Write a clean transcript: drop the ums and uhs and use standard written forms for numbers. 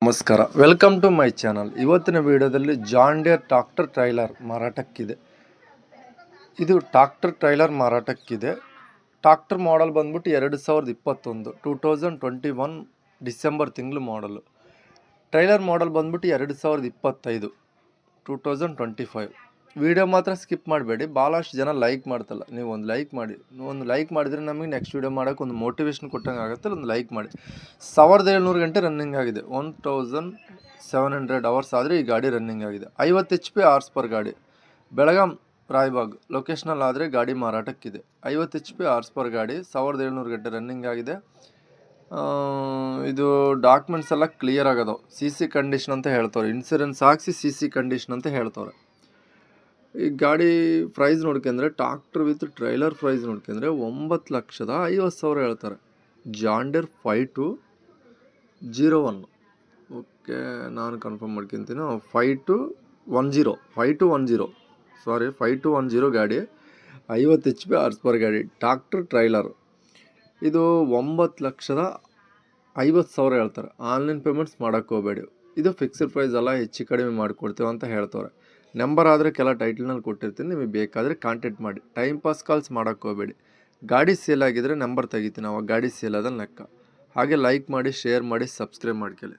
ನಮಸ್ಕಾರ, welcome to my channel. ಇವತ್ತಿನ ವಿಡಿಯೋದಲ್ಲಿ ಜಾನ್ ಡಿಯರ್ ಟ್ರಾಕ್ಟರ್ ಟ್ರೈಲರ್ ಮಾರಾಟಕ್ಕಿದೆ. ಇದು ಟ್ರಾಕ್ಟರ್ ಟ್ರೈಲರ್ ಮಾರಾಟಕ್ಕಿದೆ. ಟ್ರಾಕ್ಟರ್ ಮಾಡೆಲ್ ಬಂದ್ಬಿಟ್ಟು 2021 2021 ಡಿಸೆಂಬರ್ ತಿಂಗಳು ಮಾಡಲು. ಟ್ರೈಲರ್ ಮಾಡೆಲ್ ಬಂದ್ಬಿಟ್ಟು 2025 2025. ವಿಡಿಯೋ ಮಾತ್ರ ಸ್ಕಿಪ್ ಮಾಡಬೇಡಿ. ಭಾಳಷ್ಟು ಜನ ಲೈಕ್ ಮಾಡ್ತಲ್ಲ, ನೀವು ಒಂದು ಲೈಕ್ ಮಾಡಿ. ಒಂದು ಲೈಕ್ ಮಾಡಿದರೆ ನಮಗೆ ನೆಕ್ಸ್ಟ್ ವಿಡಿಯೋ ಮಾಡೋಕ್ಕೆ ಒಂದು ಮೋಟಿವೇಶನ್ ಕೊಟ್ಟಂಗೆ ಆಗುತ್ತೆ. ಒಂದು ಲೈಕ್ ಮಾಡಿ. 1700 ಗಂಟೆ ರನ್ನಿಂಗ್ ಆಗಿದೆ. 1700 ಅವರ್ಸ್ ಆದರೆ ಈ ಗಾಡಿ ರನ್ನಿಂಗ್ ಆಗಿದೆ. 50 HP ಹಾರ್ಸ್ ಪರ್ ಗಾಡಿ. ಬೆಳಗಾಂ ರಾಯಬಾಗ್ ಲೊಕೇಶನಲ್ಲಿ ಆದರೆ ಗಾಡಿ ಮಾರಾಟಕ್ಕಿದೆ. 50 HP ಹಾರ್ಸ್ ಪರ್ ಗಾಡಿ, 1700 ಗಂಟೆ ರನ್ನಿಂಗ್ ಆಗಿದೆ. ಇದು ಡಾಕ್ಯುಮೆಂಟ್ಸ್ ಎಲ್ಲ ಕ್ಲಿಯರ್ ಆಗೋದು. CC ಕಂಡೀಷನ್ ಅಂತ ಹೇಳ್ತವ್ರೆ. ಇನ್ಸೂರೆನ್ಸ್ ಹಾಕ್ಸಿ CC ಕಂಡೀಷನ್ ಅಂತ ಹೇಳ್ತವ್ರೆ. ಈ ಗಾಡಿ ಪ್ರೈಸ್ ನೋಡ್ಕೊಂಡ್ರೆ ಟ್ರಾಕ್ಟರ್ ವಿತ್ ಟ್ರೈಲರ್ ಪ್ರೈಸ್ ನೋಡ್ಕೊಂಡ್ರೆ 9,50,000 ಹೇಳ್ತಾರೆ. John Deere 5201. ಓಕೆ, ನಾನು ಕನ್ಫರ್ಮ್ ಮಾಡ್ಕೊತೀನಿ. 5210 ಗಾಡಿ, 50 HP ಹಾರ್ಸ್ ಪರ್ ಗಾಡಿ, ಟ್ರಾಕ್ಟರ್ ಟ್ರೈಲರ್. ಇದು 9,50,000 ಹೇಳ್ತಾರೆ. ಆನ್ಲೈನ್ ಪೇಮೆಂಟ್ಸ್ ಮಾಡೋಕ್ಕೆ ಹೋಗಬೇಡಿ. ಇದು ಫಿಕ್ಸ್ಡ್ ಪ್ರೈಸ್ ಅಲ್ಲ, ಹೆಚ್ಚು ಕಡಿಮೆ ಮಾಡಿಕೊಡ್ತೇವೆ ಅಂತ ಹೇಳ್ತವ್ರೆ. ನಂಬರ್ ಆದರೆ ಕೆಲ ಟೈಟಲ್ನಲ್ಲಿ ಕೊಟ್ಟಿರ್ತೀನಿ, ನಿಮಗೆ ಬೇಕಾದರೆ ಕಾಂಟ್ಯಾಕ್ಟ್ ಮಾಡಿ. ಟೈಮ್ ಪಾಸ್ ಕಾಲ್ಸ್ ಮಾಡೋಕ್ಕೆ ಹೋಗಬೇಡಿ. ಗಾಡಿ ಸೇಲ್ ಆಗಿದ್ರೆ ನಂಬರ್ ತೆಗಿತೀನಿ, ಅವಾಗ ಗಾಡಿ ಸೇಲ್ ಆದಲ್ಲಿ ಲೆಕ್ಕ. ಹಾಗೆ ಲೈಕ್ ಮಾಡಿ, ಶೇರ್ ಮಾಡಿ, ಸಬ್ಸ್ಕ್ರೈಬ್ ಮಾಡ್ಕೊಳ್ಳಿ.